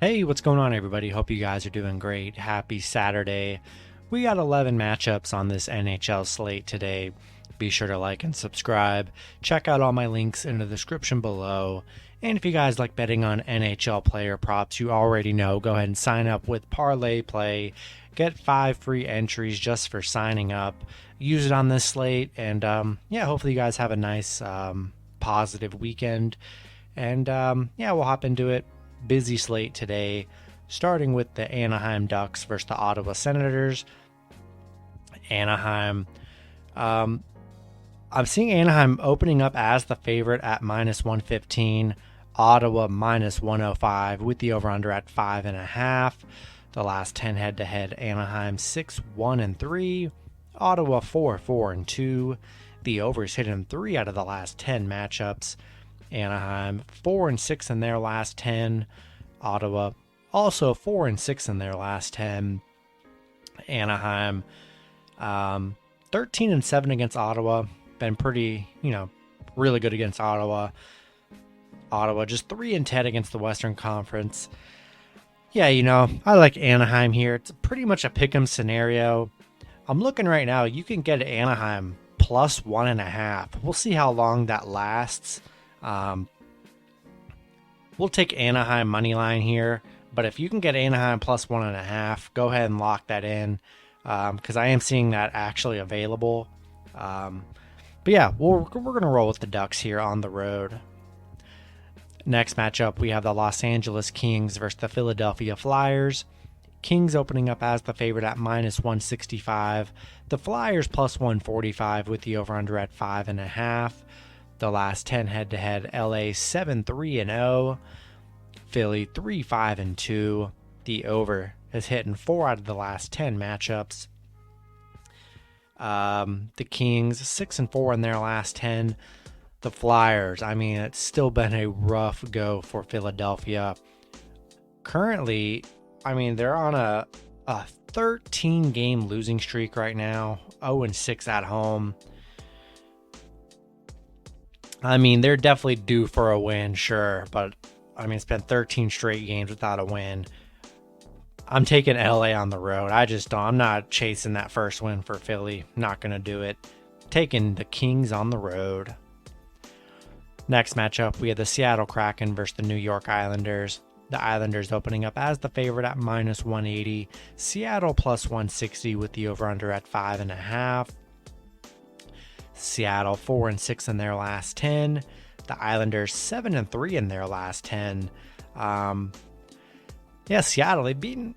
Hey, what's going on, everybody? Hope you guys are doing great. Happy Saturday. We got 11 matchups on this NHL slate today. Be sure to like and subscribe. Check out all my links in the description below. And if you guys like betting on NHL player props, you already know, go ahead and sign up with ParlayPlay. Get 5 free entries just for signing up. Use it on this slate. And hopefully you guys have a nice positive weekend. And we'll hop into it. Busy slate today, starting with the Anaheim Ducks versus the Ottawa Senators. Anaheim. I'm seeing Anaheim opening up as the favorite at -115. Ottawa -105 with the over-under at 5.5. The last 10 head-to-head, Anaheim 6-1-3. Ottawa 4-4-2. The overs hit in 3 out of the last 10 matchups. Anaheim 4-6 in their last 10. Ottawa also 4-6 in their last 10. Anaheim 13-7 against Ottawa. Been pretty, really good against Ottawa. Ottawa just 3-10 against the Western Conference. Yeah, I like Anaheim here. It's pretty much a pick'em scenario. I'm looking right now. You can get Anaheim plus 1.5. We'll see how long that lasts. We'll take Anaheim money line here, but if you can get Anaheim plus 1.5, go ahead and lock that in, because I am seeing that actually available. But yeah, we're gonna roll with the Ducks here on the road. Next matchup, we have the Los Angeles Kings versus the Philadelphia Flyers. Kings opening up as the favorite at -165. The Flyers plus 145 with the over/under at 5.5. The last 10 head-to-head, LA 7-3-0, Philly 3-5-2. The over has hit in 4 out of the last 10 matchups. The Kings 6-4 in their last 10. The Flyers, it's still been a rough go for Philadelphia. Currently, they're on a 13-game losing streak right now, 0-6 at home. They're definitely due for a win, sure, but it's been 13 straight games without a win. I'm taking LA on the road. I'm not chasing that first win for Philly. Not going to do it. Taking the Kings on the road. Next matchup, we have the Seattle Kraken versus the New York Islanders. The Islanders opening up as the favorite at -180. Seattle plus 160 with the over-under at 5.5. Seattle 4-6 in their last 10. The Islanders 7-3 in their last 10. Seattle, they've beaten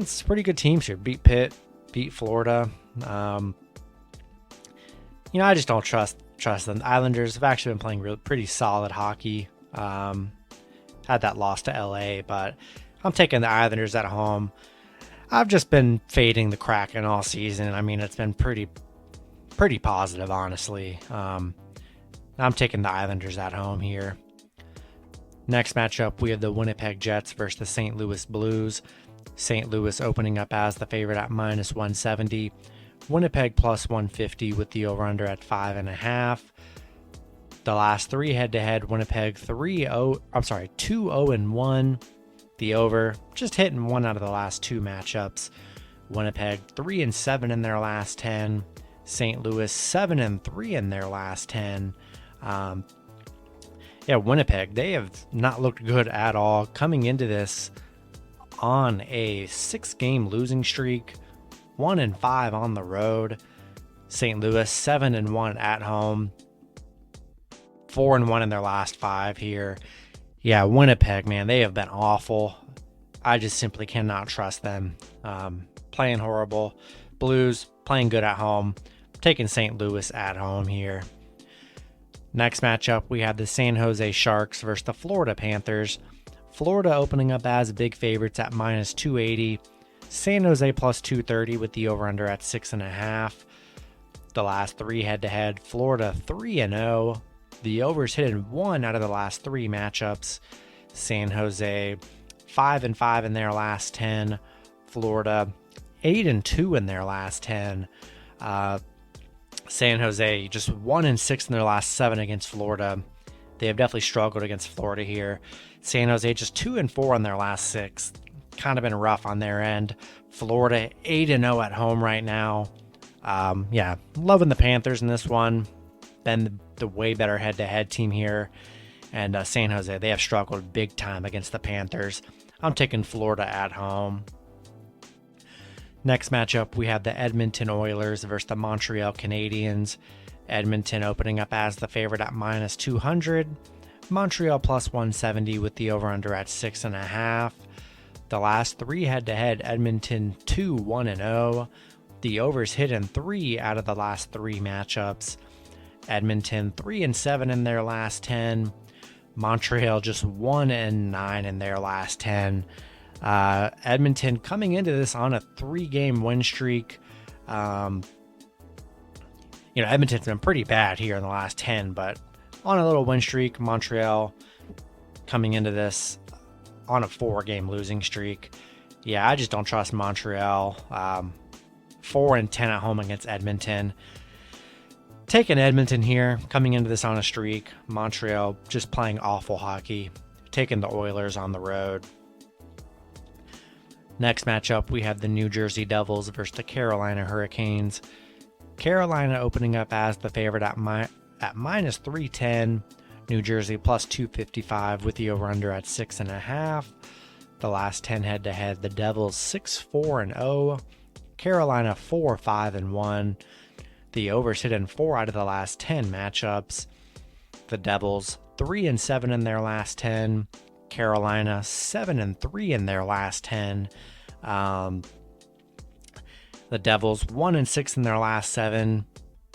some pretty good teams here. Beat Pitt, beat Florida. I just don't trust them. The Islanders have actually been playing pretty solid hockey. Had that loss to LA, but I'm taking the Islanders at home. I've just been fading the Kraken all season. It's been pretty positive, honestly. I'm taking the Islanders at home here. Next matchup, we have the Winnipeg Jets versus the St. Louis Blues. St. Louis opening up as the favorite at -170. Winnipeg plus 150 with the over-under at 5.5. The last 3 head-to-head, Winnipeg 2-0-1. The over just hitting 1 out of the last 2 matchups. Winnipeg 3-7 in their last 10. St. Louis 7-3 in their last 10. Winnipeg, they have not looked good at all. Coming into this on a 6-game losing streak, 1-5 on the road. St. Louis 7-1 at home, 4-1 in their last 5 here. Yeah, Winnipeg, man, they have been awful. I just simply cannot trust them. Playing horrible. Blues playing good at home. Taking St. Louis at home here. Next matchup, we have the San Jose Sharks versus the Florida Panthers. Florida opening up as big favorites at -280. San Jose plus 230 with the over-under at 6.5. The last 3 head-to-head, Florida 3-0. The overs hit in 1 out of the last 3 matchups. San Jose 5-5 in their last 10. Florida 8-2 in their last 10. San Jose just 1-6 in their last 7 against Florida. they have definitely struggled against Florida here. San Jose just 2-4 in their last 6. Kind of been rough on their end. Florida 8-0 at home right now. Loving the Panthers in this one. Been the way better head-to-head team here. And San Jose, they have struggled big time against the Panthers. I'm taking Florida at home. Next matchup, we have the Edmonton Oilers versus the Montreal Canadiens. Edmonton opening up as the favorite at -200. Montreal +170 with the over-under at 6.5. The last 3 head-to-head, Edmonton 2-1-0. The overs hit in 3 out of the last 3 matchups. Edmonton 3-7 in their last 10. Montreal just 1-9 in their last 10. Edmonton coming into this on a 3-game win streak. Edmonton's been pretty bad here in the last 10, but on a little win streak. Montreal coming into this on a 4-game losing streak. Yeah, I just don't trust Montreal. 4-10 at home against Edmonton. Taking Edmonton here, coming into this on a streak. Montreal just playing awful hockey. Taking the Oilers on the road. Next matchup, we have the New Jersey Devils versus the Carolina Hurricanes. Carolina opening up as the favorite at -310. New Jersey +255 with the over-under at 6.5. The last 10 head-to-head, the Devils 6-4-0. Carolina 4-5-1. The overs hit in 4 out of the last 10 matchups. The Devils 3-7 in their last 10. Carolina 7-3 in their last 10. The Devils 1-6 in their last 7.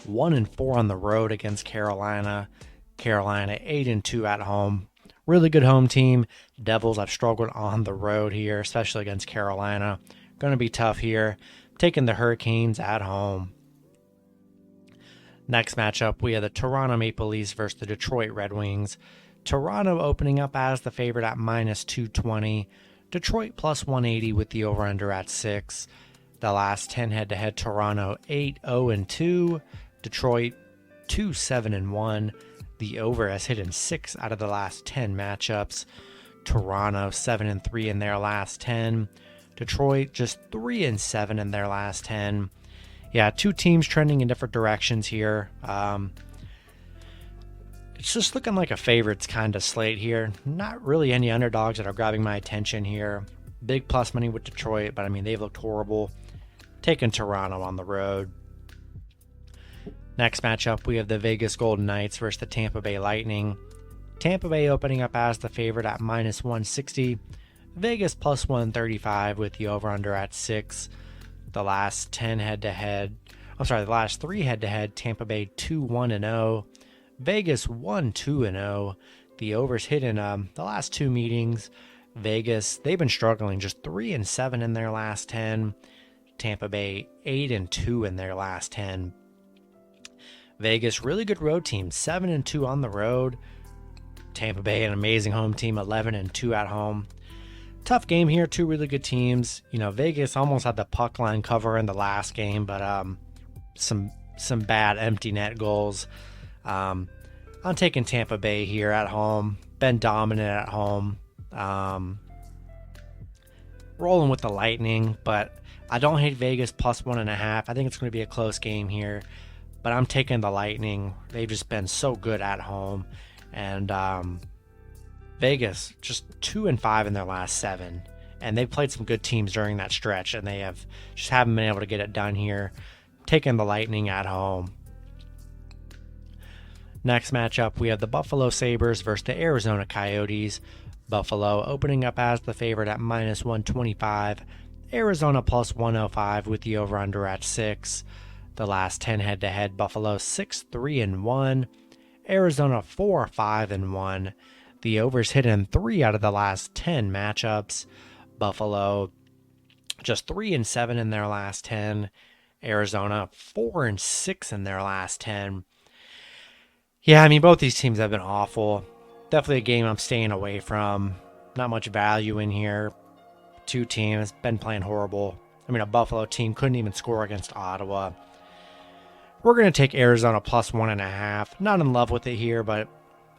1-4 on the road against Carolina. Carolina 8-2 at home. Really good home team. Devils have struggled on the road here, especially against Carolina. Going to be tough here. Taking the Hurricanes at home. Next matchup, we have the Toronto Maple Leafs versus the Detroit Red Wings. Toronto opening up as the favorite at -220. Detroit +180 with the over-under at 6. The last 10 head-to-head, Toronto 8-0-2. Detroit 2-7-1. The over has hit in 6 out of the last 10 matchups. Toronto 7-3 in their last 10. Detroit just 3-7 in their last 10. Yeah, 2 teams trending in different directions here. It's just looking like a favorites kind of slate here. Not really any underdogs that are grabbing my attention here. Big plus money with Detroit, but I mean, they've looked horrible. Taking Toronto on the road. Next matchup, we have the Vegas Golden Knights versus the Tampa Bay Lightning. Tampa Bay opening up as the favorite at -160. Vegas +135 with the over-under at 6. The last 10 head-to-head, the last 3 head-to-head, Tampa Bay 2-1-0. Vegas 1-2-0. The overs hit in the last 2 meetings. Vegas, they've been struggling, just 3-7 in their last 10. Tampa Bay 8-2 in their last 10. Vegas, really good road team, 7-2 on the road. Tampa Bay, an amazing home team, 11-2 at home. Tough game here, 2 really good teams. Vegas almost had the puck line cover in the last game, but some bad empty net goals. I'm taking Tampa Bay here at home. Been dominant at home. Rolling with the Lightning, but I don't hate Vegas +1.5. I think it's going to be a close game here, but I'm taking the Lightning. They've just been so good at home, and Vegas just 2-5 in their last 7, and they've played some good teams during that stretch, and they haven't been able to get it done here. Taking the Lightning at home. Next matchup, we have the Buffalo Sabres versus the Arizona Coyotes. Buffalo opening up as the favorite at -125. Arizona +105 with the over-under at 6. The last 10 head-to-head, Buffalo 6-3-1. Arizona 4-5-1. The overs hit in 3 out of the last 10 matchups. Buffalo just 3-7 in their last 10. Arizona 4-6 in their last 10. Yeah, I mean, both these teams have been awful. Definitely a game I'm staying away from. Not much value in here. 2 teams been playing horrible. I mean, a Buffalo team couldn't even score against Ottawa. We're going to take Arizona +1.5. Not in love with it here, but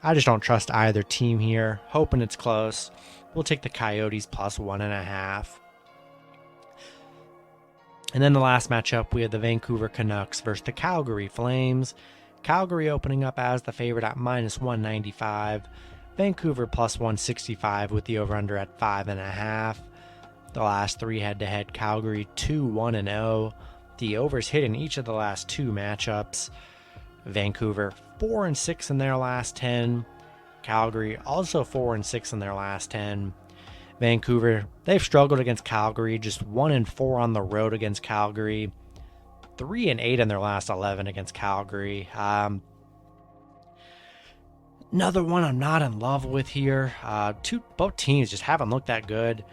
I just don't trust either team here. Hoping it's close. We'll take the Coyotes plus 1.5. And then the last matchup, we had the Vancouver Canucks versus the Calgary Flames. Calgary opening up as the favorite at minus 195. Vancouver plus 165 with the over-under at 5.5. The last three head-to-head, Calgary 2-1-0. The overs hit in each of the last two matchups. Vancouver 4-6 in their last 10. Calgary also 4-6 in their last 10. Vancouver, they've struggled against Calgary, just 1-4 on the road against Calgary. 3-8 in their last 11 against Calgary. Another one I'm not in love with here. Both teams just haven't looked that good.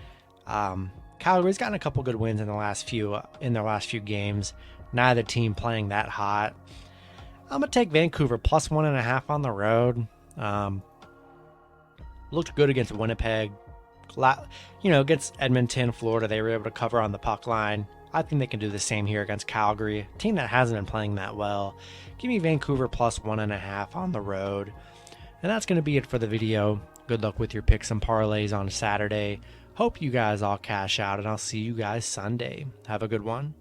Calgary's gotten a couple good wins in their last few games. Neither team playing that hot. I'm gonna take Vancouver plus 1.5 on the road. Looked good against Winnipeg. Against Edmonton, Florida, they were able to cover on the puck line. I think they can do the same here against Calgary, a team that hasn't been playing that well. Give me Vancouver plus 1.5 on the road. And that's going to be it for the video. Good luck with your picks and parlays on Saturday. Hope you guys all cash out, and I'll see you guys Sunday. Have a good one.